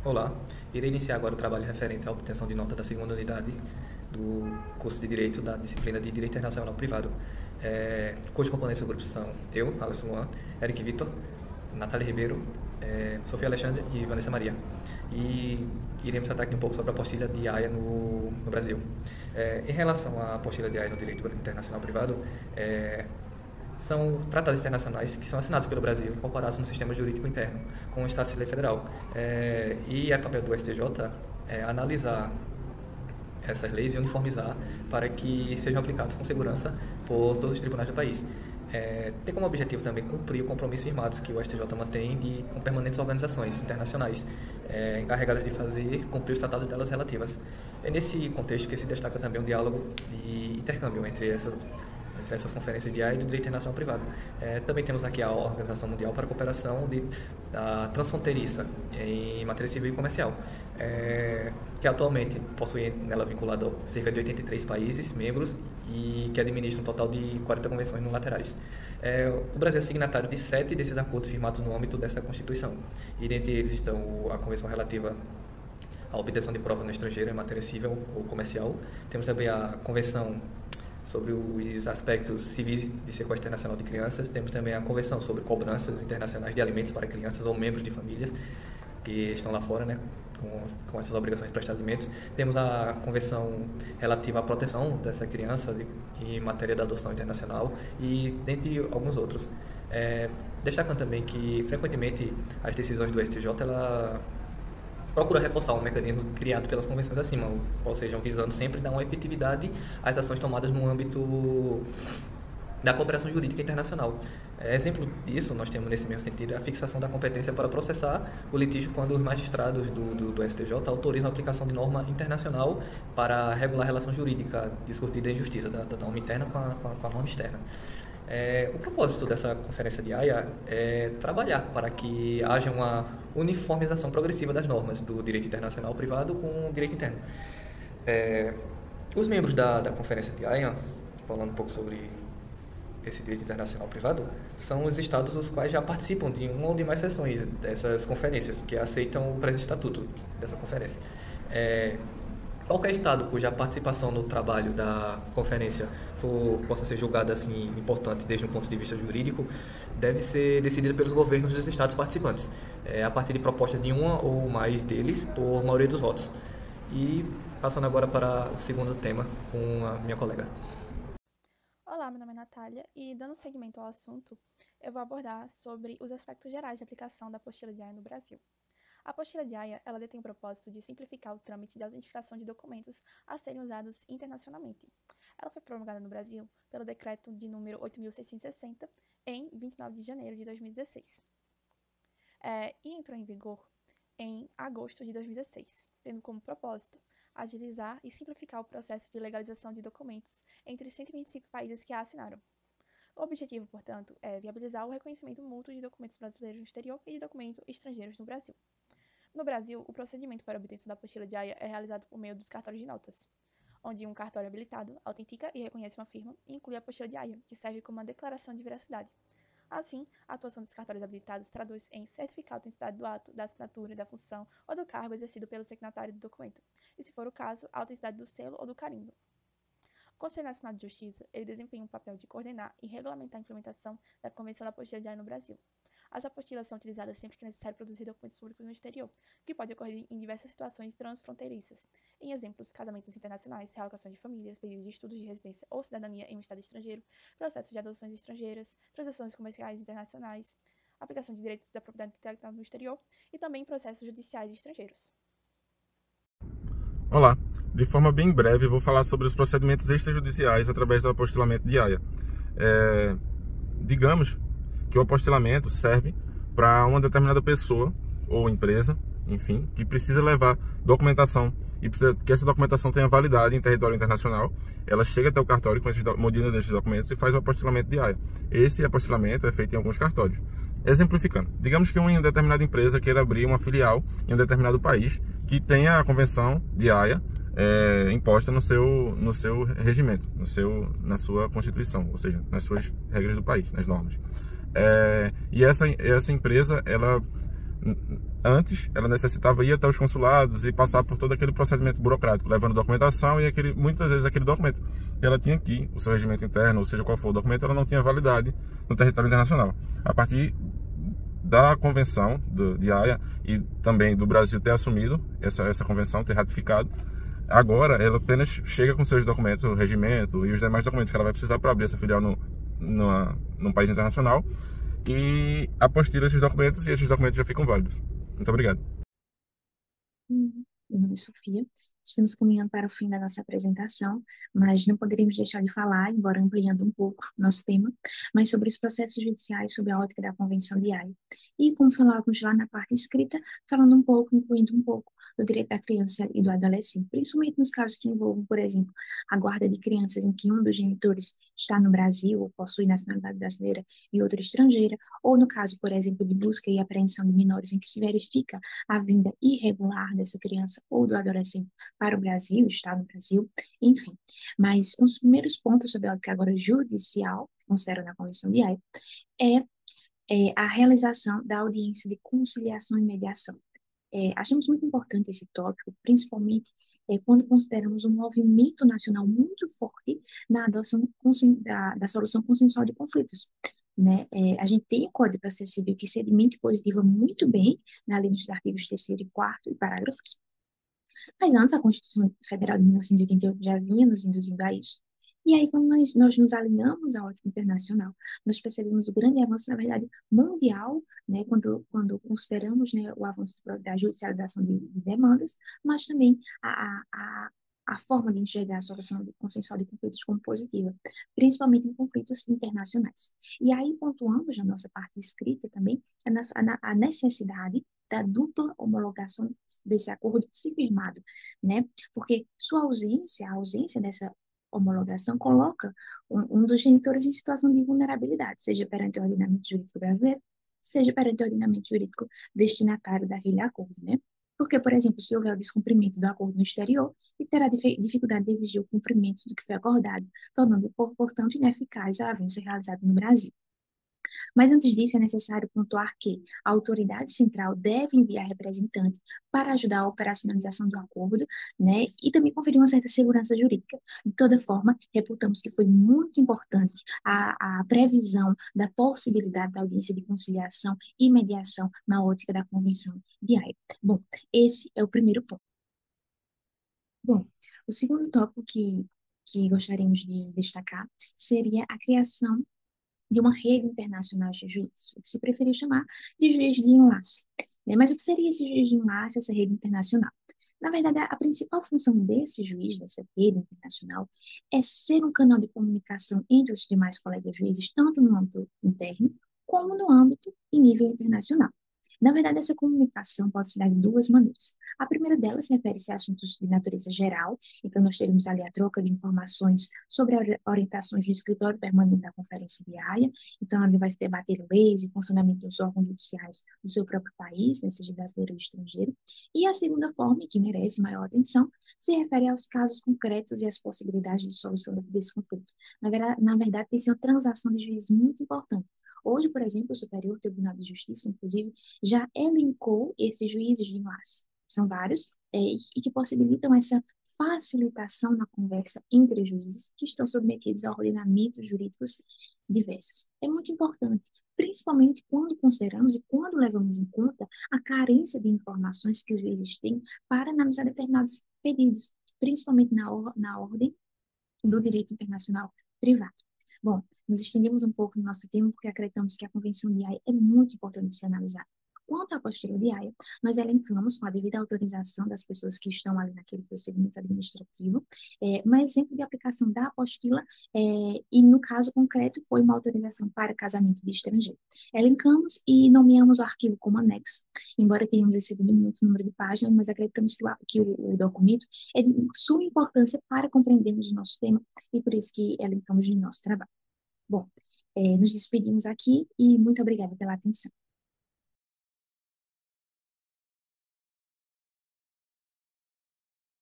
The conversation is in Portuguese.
Olá, irei iniciar agora o trabalho referente à obtenção de nota da segunda unidade do curso de Direito da disciplina de Direito Internacional Privado, cujos componentes do grupo são eu, Alisson Luan, Eric Vitor, Natália Ribeiro, Sofia Alexandre e Vanessa Maria. E iremos tratar aqui um pouco sobre a apostila de AIA no Brasil. Em relação à apostila de AIA no Direito Internacional Privado, são tratados internacionais que são assinados pelo Brasil, incorporados no sistema jurídico interno, com o Estado Civil Federal. E é papel do STJ analisar essas leis e uniformizar para que sejam aplicados com segurança por todos os tribunais do país. Tem como objetivo também cumprir o compromisso firmado que o STJ mantém com permanentes organizações internacionais encarregadas de fazer cumprir os tratados delas relativas. É nesse contexto que se destaca também um diálogo de intercâmbio entre essas conferências de AIA e do Direito Internacional Privado. Também temos aqui a Organização Mundial para a Cooperação da Transfronteiriça em matéria civil e comercial, que atualmente possui nela vinculado cerca de 83 países membros e que administra um total de 40 convenções unilaterais. O Brasil é signatário de 7 desses acordos firmados no âmbito dessa Constituição, e dentre eles estão a Convenção relativa à obtenção de prova no estrangeiro em matéria civil ou comercial. Temos também a Convenção sobre os aspectos civis de sequestro internacional de crianças. Temos também a Convenção sobre cobranças internacionais de alimentos para crianças ou membros de famílias que estão lá fora, né, com essas obrigações de prestar alimentos. Temos a Convenção relativa à proteção dessa criança em matéria da adoção internacional e dentre alguns outros. Destacando também que, frequentemente, as decisões do STJ procura reforçar um mecanismo criado pelas convenções acima, ou seja, visando sempre dar uma efetividade às ações tomadas no âmbito da cooperação jurídica internacional. Exemplo disso, nós temos nesse mesmo sentido a fixação da competência para processar o litígio quando os magistrados do STJ autorizam a aplicação de norma internacional para regular a relação jurídica discutida em justiça, da norma interna com a norma externa. O propósito dessa conferência de AIA é trabalhar para que haja uma uniformização progressiva das normas do direito internacional privado com o direito interno. Os membros da conferência de AIA, falando um pouco sobre esse direito internacional privado, são os estados os quais já participam de uma ou de mais sessões dessas conferências, que aceitam o presente estatuto dessa conferência. Qualquer estado cuja participação no trabalho da conferência possa ser julgada assim importante desde um ponto de vista jurídico, deve ser decidida pelos governos dos estados participantes, a partir de propostas de uma ou mais deles por maioria dos votos. E passando agora para o segundo tema com a minha colega. Olá, meu nome é Natália e, dando seguimento ao assunto, eu vou abordar sobre os aspectos gerais de aplicação da apostila de AIA no Brasil. A apostila de AIA, ela detém o propósito de simplificar o trâmite de autentificação de documentos a serem usados internacionalmente. Ela foi promulgada no Brasil pelo decreto de número 8.660 em 29 de janeiro de 2016. E entrou em vigor em agosto de 2016, tendo como propósito agilizar e simplificar o processo de legalização de documentos entre 125 países que a assinaram. O objetivo, portanto, é viabilizar o reconhecimento mútuo de documentos brasileiros no exterior e de documentos estrangeiros no Brasil. No Brasil, o procedimento para a obtenção da apostila de AIA é realizado por meio dos cartórios de notas, onde um cartório habilitado autentica e reconhece uma firma e inclui a apostila de AIA, que serve como uma declaração de veracidade. Assim, a atuação dos cartórios habilitados traduz em certificar a autenticidade do ato, da assinatura, da função ou do cargo exercido pelo signatário do documento, e, se for o caso, a autenticidade do selo ou do carimbo. O Conselho Nacional de Justiça ele desempenha um papel de coordenar e regulamentar a implementação da Convenção da Apostila de AIA no Brasil. As apostilas são utilizadas sempre que é necessário produzir documentos públicos no exterior, que pode ocorrer em diversas situações transfronteiriças. Em exemplos, casamentos internacionais, realocações de famílias, pedidos de estudos de residência ou cidadania em um estado estrangeiro, processos de adoções estrangeiras, transações comerciais internacionais, aplicação de direitos da propriedade intelectual no exterior e também processos judiciais estrangeiros. Olá, de forma bem breve vou falar sobre os procedimentos extrajudiciais através do apostilamento de AIA. Digamos que o apostilamento serve para uma determinada pessoa ou empresa, enfim, que precisa levar documentação e precisa que essa documentação tenha validade em território internacional. Ela chega até o cartório com munido desses documentos e faz o apostilamento de AIA. Esse apostilamento é feito em alguns cartórios. Exemplificando, digamos que uma determinada empresa queira abrir uma filial em um determinado país que tenha a convenção de AIA imposta no seu regimento, na sua Constituição, ou seja, nas suas regras do país, nas normas. E essa empresa, ela antes, ela necessitava ir até os consulados e passar por todo aquele procedimento burocrático, levando documentação e muitas vezes aquele documento que ela tinha aqui, o seu regimento interno, ou seja qual for o documento, ela não tinha validade no território internacional. A partir da convenção de Haia e também do Brasil ter assumido essa convenção, ter ratificado, agora ela apenas chega com seus documentos, o regimento e os demais documentos que ela vai precisar para abrir essa filial num país internacional, e apostila esses documentos e esses documentos já ficam válidos. Muito obrigado. Meu nome é Sofia. Estamos caminhando para o fim da nossa apresentação, mas não poderíamos deixar de falar, embora ampliando um pouco nosso tema, mas sobre os processos judiciais sob a ótica da Convenção de Haia. E, como falávamos lá na parte escrita, falando um pouco, incluindo um pouco do direito da criança e do adolescente, principalmente nos casos que envolvam, por exemplo, a guarda de crianças em que um dos genitores está no Brasil ou possui nacionalidade brasileira e outro estrangeira, ou no caso, por exemplo, de busca e apreensão de menores em que se verifica a vinda irregular dessa criança ou do adolescente para o Brasil, está no Brasil, enfim. Mas um dos primeiros pontos sobre a ótica agora judicial, que considero na Convenção de Haia, é, a realização da audiência de conciliação e mediação. Achamos muito importante esse tópico, principalmente quando consideramos um movimento nacional muito forte na adoção da solução consensual de conflitos. Né? A gente tem o Código de Processo Civil que sedimenta e positiva muito bem na lei dos artigos 3º e 4º e parágrafos, mas antes a Constituição Federal de 1988 já vinha nos induzindo a isso. E aí, quando nós nos alinhamos à ótica internacional, nós percebemos o grande avanço, na verdade, mundial, né, quando consideramos, né, o avanço da judicialização de demandas, mas também a forma de enxergar a solução consensual de conflitos como positiva, principalmente em conflitos internacionais. E aí pontuamos na nossa parte escrita também a necessidade da dupla homologação desse acordo se firmado, né? Porque a ausência dessa homologação coloca um dos genitores em situação de vulnerabilidade, seja perante o ordenamento jurídico brasileiro, seja perante o ordenamento jurídico destinatário daquele acordo, né? Porque, por exemplo, se houver o descumprimento do acordo no exterior, ele terá dificuldade de exigir o cumprimento do que foi acordado, tornando, portanto, ineficaz a avança realizada no Brasil. Mas antes disso, é necessário pontuar que a autoridade central deve enviar representante para ajudar a operacionalização do acordo, né, e também conferir uma certa segurança jurídica. De toda forma, reputamos que foi muito importante a previsão da possibilidade da audiência de conciliação e mediação na ótica da Convenção de Haia. Bom, esse é o primeiro ponto. Bom, o segundo tópico que gostaríamos de destacar seria a criação de uma rede internacional de juízes, o que se preferiu chamar de juiz de enlace. Né? Mas o que seria esse juiz de enlace, essa rede internacional? Na verdade, a principal função desse juiz, dessa rede internacional, é ser um canal de comunicação entre os demais colegas juízes, tanto no âmbito interno, como no âmbito e nível internacional. Na verdade, essa comunicação pode se dar de duas maneiras. A primeira delas refere-se a assuntos de natureza geral, então nós teremos ali a troca de informações sobre as orientações do escritório permanente da Conferência de Haia, então ali vai se debater leis e funcionamento dos órgãos judiciais do seu próprio país, né, seja brasileiro ou estrangeiro. E a segunda forma, que merece maior atenção, se refere aos casos concretos e às possibilidades de solução desse conflito. Na verdade, tem sido uma transação de juízes muito importante. Hoje, por exemplo, o Superior Tribunal de Justiça, inclusive, já elencou esses juízes de enlace. São vários, e que possibilitam essa facilitação na conversa entre juízes que estão submetidos a ordenamentos jurídicos diversos. É muito importante, principalmente quando consideramos e quando levamos em conta a carência de informações que os juízes têm para analisar determinados pedidos, principalmente na ordem do direito internacional privado. Bom, nos estendemos um pouco no nosso tema porque acreditamos que a Convenção de Haia é muito importante de se analisar. Quanto à apostila de Haia, nós elencamos com a devida autorização das pessoas que estão ali naquele procedimento administrativo, um exemplo de aplicação da apostila, e no caso concreto foi uma autorização para casamento de estrangeiro. Elencamos e nomeamos o arquivo como anexo, embora tenhamos recebido muito número de páginas, mas acreditamos que o documento é de suma importância para compreendermos o nosso tema e por isso que elencamos no nosso trabalho. Bom, nos despedimos aqui e muito obrigada pela atenção.